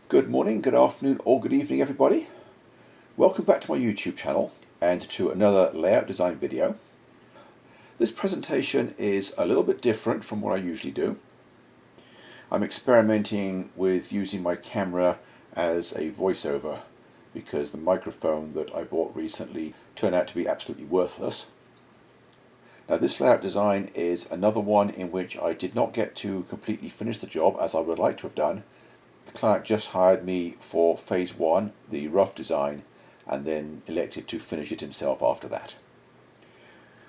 Good morning, good afternoon, or good evening, everybody. Welcome back to my YouTube channel and to another layout design video. This presentation is a little bit different from what I usually do. I'm experimenting with using my camera as a voiceover because the microphone that I bought recently turned out to be absolutely worthless. Now, this layout design is another one in which I did not get to completely finish the job as I would like to have done. The client just hired me for phase one, the rough design, and then elected to finish it himself after that.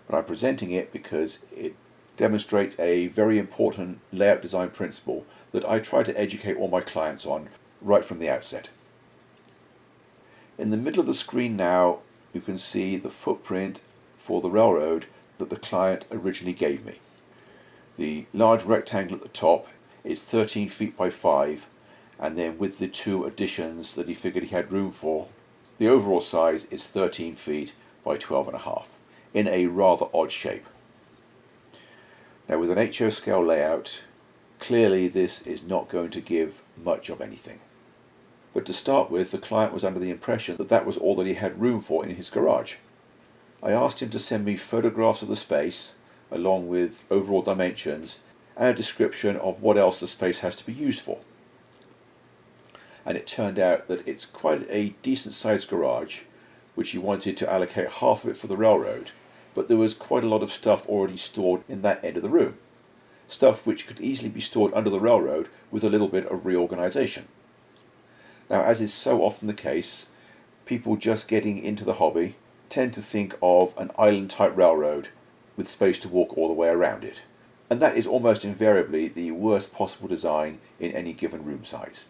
But I'm presenting it because it demonstrates a very important layout design principle that I try to educate all my clients on right from the outset. In the middle of the screen now, you can see the footprint for the railroad that the client originally gave me. The large rectangle at the top is 13 feet by 5, and then with the two additions that he figured he had room for, the overall size is 13 feet by 12.5, in a rather odd shape. Now, with an HO scale layout, clearly this is not going to give much of anything. But to start with, the client was under the impression that that was all that he had room for in his garage. I asked him to send me photographs of the space, along with overall dimensions, and a description of what else the space has to be used for. And it turned out that it's quite a decent sized garage, which he wanted to allocate half of it for the railroad, but there was quite a lot of stuff already stored in that end of the room. Stuff which could easily be stored under the railroad with a little bit of reorganization. Now, as is so often the case, people just getting into the hobby tend to think of an island type railroad with space to walk all the way around it. And that is almost invariably the worst possible design in any given room size.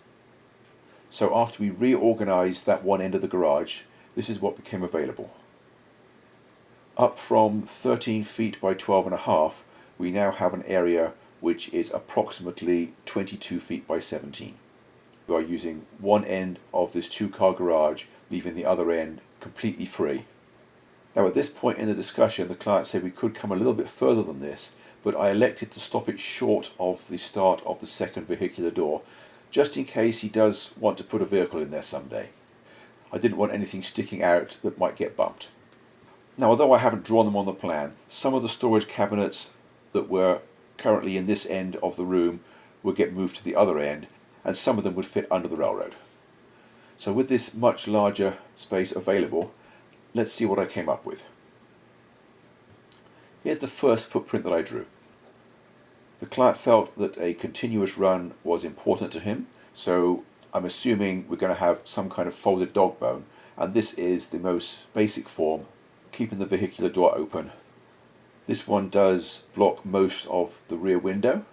So after we reorganized that one end of the garage, this is what became available. Up from 13 feet by 12.5, we now have an area which is approximately 22 feet by 17. We are using one end of this two-car garage, leaving the other end completely free. Now, at this point in the discussion, the client said we could come a little bit further than this, but I elected to stop it short of the start of the second vehicular door, just in case he does want to put a vehicle in there someday. I didn't want anything sticking out that might get bumped. Now, although I haven't drawn them on the plan, some of the storage cabinets that were currently in this end of the room would get moved to the other end, and some of them would fit under the railroad. So with this much larger space available, let's see what I came up with. Here's the first footprint that I drew. The client felt that a continuous run was important to him, so I'm assuming we're going to have some kind of folded dog bone, and this is the most basic form, keeping the vehicular door open. This one does block most of the rear window,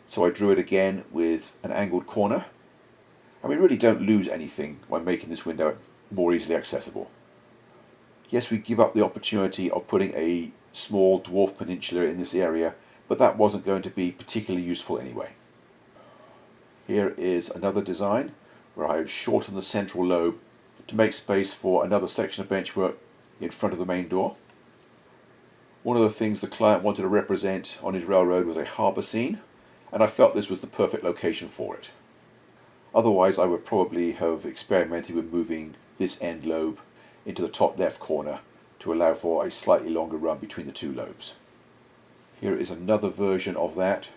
so I drew it again with an angled corner, and we really don't lose anything by making this window more easily accessible. Yes, we give up the opportunity of putting a small dwarf peninsula in this area, but that wasn't going to be particularly useful anyway. Here is another design where I have shortened the central lobe to make space for another section of benchwork in front of the main door. One of the things the client wanted to represent on his railroad was a harbour scene, and I felt this was the perfect location for it. Otherwise, I would probably have experimented with moving this end lobe into the top left corner to allow for a slightly longer run between the two lobes. Here is another version of that,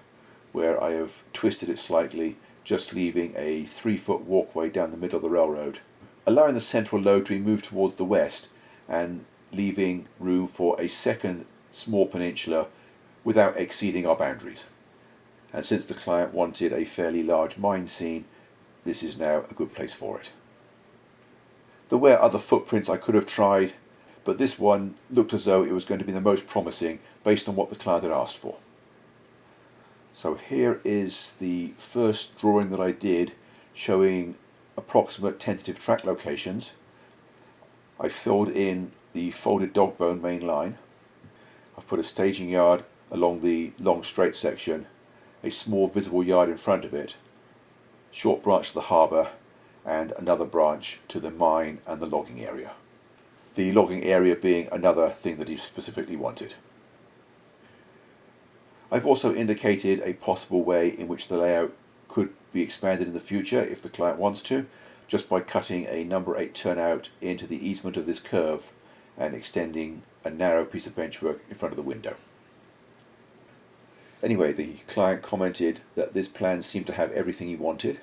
where I have twisted it slightly, just leaving a 3-foot walkway down the middle of the railroad, allowing the central lobe to be moved towards the west and leaving room for a second small peninsula without exceeding our boundaries. And since the client wanted a fairly large mine scene, this is now a good place for it. There were other footprints I could have tried, but this one looked as though it was going to be the most promising based on what the client had asked for. So here is the first drawing that I did showing approximate tentative track locations. I filled in the folded dog bone main line. I've put a staging yard along the long straight section, a small visible yard in front of it, short branch to the harbour, and another branch to the mine and the logging area. The logging area being another thing that he specifically wanted. I've also indicated a possible way in which the layout could be expanded in the future if the client wants to, just by cutting a number 8 turnout into the easement of this curve and extending a narrow piece of benchwork in front of the window. Anyway, the client commented that this plan seemed to have everything he wanted,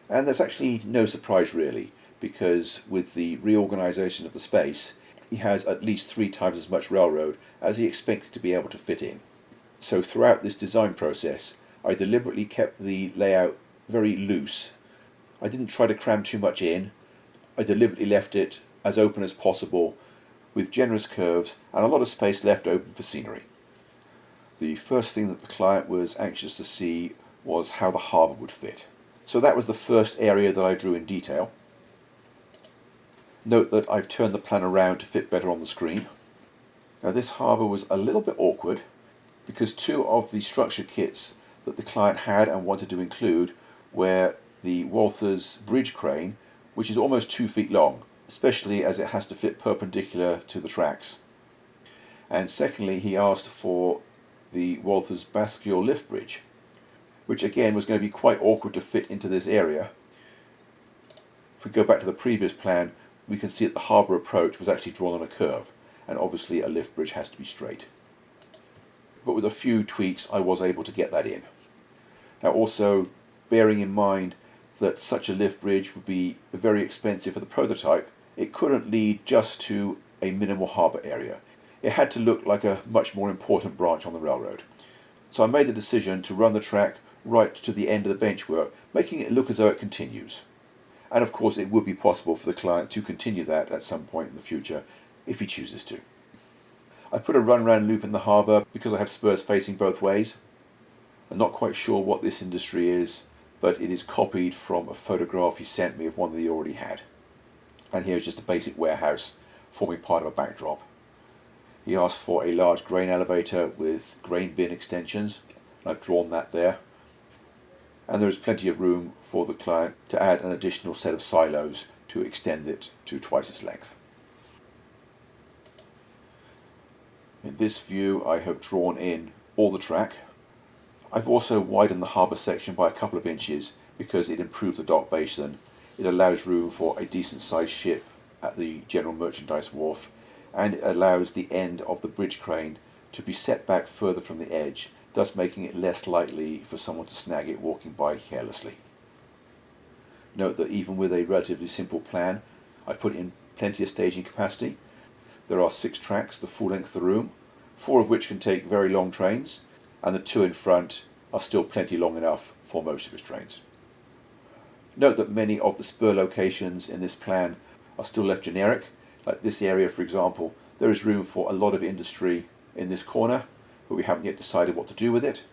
and that's actually no surprise really, because with the reorganization of the space, he has at least 3 times as much railroad as he expected to be able to fit in. So throughout this design process, I deliberately kept the layout very loose. I didn't try to cram too much in. I deliberately left it as open as possible, with generous curves and a lot of space left open for scenery. The first thing that the client was anxious to see was how the harbour would fit. So that was the first area that I drew in detail. Note that I've turned the plan around to fit better on the screen. Now this harbour was a little bit awkward because 2 of the structure kits that the client had and wanted to include were the Walther's bridge crane, which is almost 2 feet long, especially as it has to fit perpendicular to the tracks. And secondly, he asked for the Walther's bascule lift bridge, which again was going to be quite awkward to fit into this area. If we go back to the previous plan, we can see that the harbour approach was actually drawn on a curve, and obviously a lift bridge has to be straight. But with a few tweaks I was able to get that in. Now also, bearing in mind that such a lift bridge would be very expensive for the prototype, it couldn't lead just to a minimal harbour area. It had to look like a much more important branch on the railroad. So I made the decision to run the track right to the end of the benchwork, making it look as though it continues. And of course it would be possible for the client to continue that at some point in the future if he chooses to. I put a run-round loop in the harbour because I have spurs facing both ways. I'm not quite sure what this industry is, but it is copied from a photograph he sent me of one that he already had. And here's just a basic warehouse forming part of a backdrop. He asked for a large grain elevator with grain bin extensions, and I've drawn that there. And there is plenty of room for the client to add an additional set of silos to extend it to twice its length. In this view I have drawn in all the track. I've also widened the harbour section by a couple of inches because it improved the dock basin. It allows room for a decent sized ship at the general merchandise wharf, and it allows the end of the bridge crane to be set back further from the edge, thus making it less likely for someone to snag it walking by carelessly. Note that even with a relatively simple plan, I put in plenty of staging capacity. There are 6 tracks the full length of the room, 4 of which can take very long trains, and the 2 in front are still plenty long enough for most of its trains. Note that many of the spur locations in this plan are still left generic. Like this area, for example, there is room for a lot of industry in this corner, but we haven't yet decided what to do with it.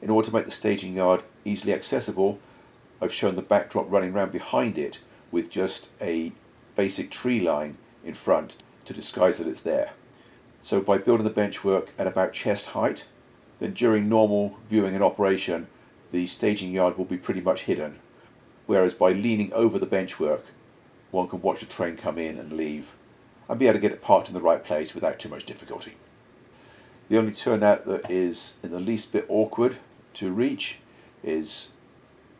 In order to make the staging yard easily accessible, I've shown the backdrop running round behind it with just a basic tree line in front to disguise that it's there. So by building the benchwork at about chest height, then during normal viewing and operation, the staging yard will be pretty much hidden, whereas by leaning over the benchwork, one can watch the train come in and leave and be able to get it parked in the right place without too much difficulty. The only turnout that is in the least bit awkward to reach is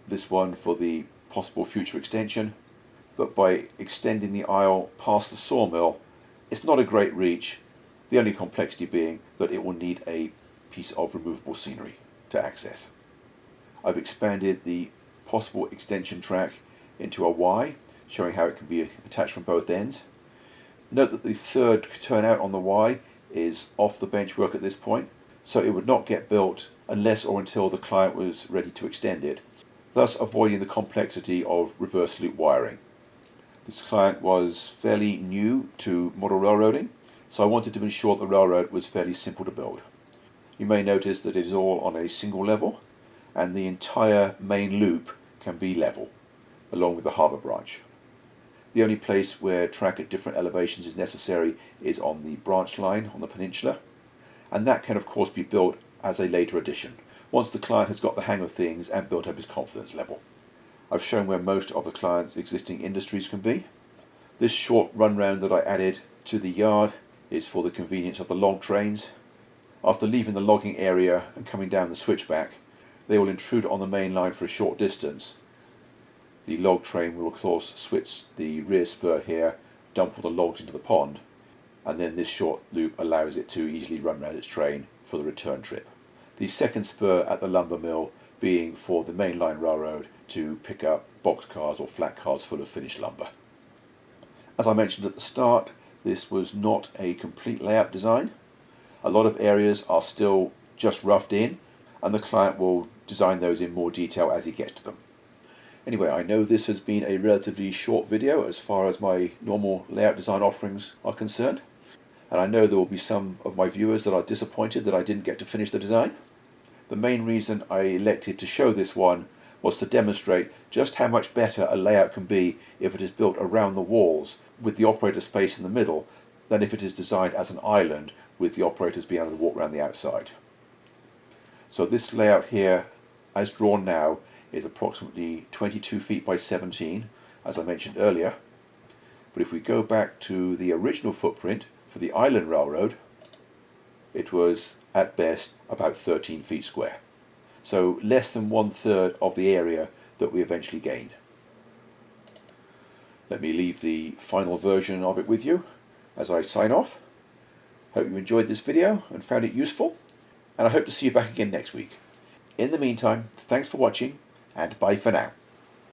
this one for the possible future extension, but by extending the aisle past the sawmill, it's not a great reach, the only complexity being that it will need a piece of removable scenery to access. I've expanded the possible extension track into a Y, showing how it can be attached from both ends. Note that the third turnout on the Y is off the benchwork at this point, so it would not get built unless or until the client was ready to extend it, thus avoiding the complexity of reverse loop wiring. This client was fairly new to model railroading, so I wanted to ensure the railroad was fairly simple to build. You may notice that it is all on a single level, and the entire main loop can be level, along with the harbour branch. The only place where track at different elevations is necessary is on the branch line on the peninsula, and that can of course be built as a later addition, once the client has got the hang of things and built up his confidence level. I've shown where most of the client's existing industries can be. This short run round that I added to the yard is for the convenience of the log trains. After leaving the logging area and coming down the switchback, they will intrude on the main line for a short distance, the log train will of course switch the rear spur here, dump all the logs into the pond, and then this short loop allows it to easily run around its train for the return trip. The second spur at the lumber mill being for the mainline railroad to pick up boxcars or flat cars full of finished lumber. As I mentioned at the start, this was not a complete layout design. A lot of areas are still just roughed in, and the client will design those in more detail as he gets to them. Anyway, I know this has been a relatively short video as far as my normal layout design offerings are concerned, and I know there will be some of my viewers that are disappointed that I didn't get to finish the design. The main reason I elected to show this one was to demonstrate just how much better a layout can be if it is built around the walls with the operator space in the middle than if it is designed as an island with the operators being able to walk around the outside. So this layout here, as drawn now, is approximately 22 feet by 17, as I mentioned earlier. But if we go back to the original footprint for the Island Railroad, it was at best about 13 feet square. So less than 1/3 of the area that we eventually gained. Let me leave the final version of it with you as I sign off. Hope you enjoyed this video and found it useful, and I hope to see you back again next week. In the meantime, thanks for watching, and bye for now.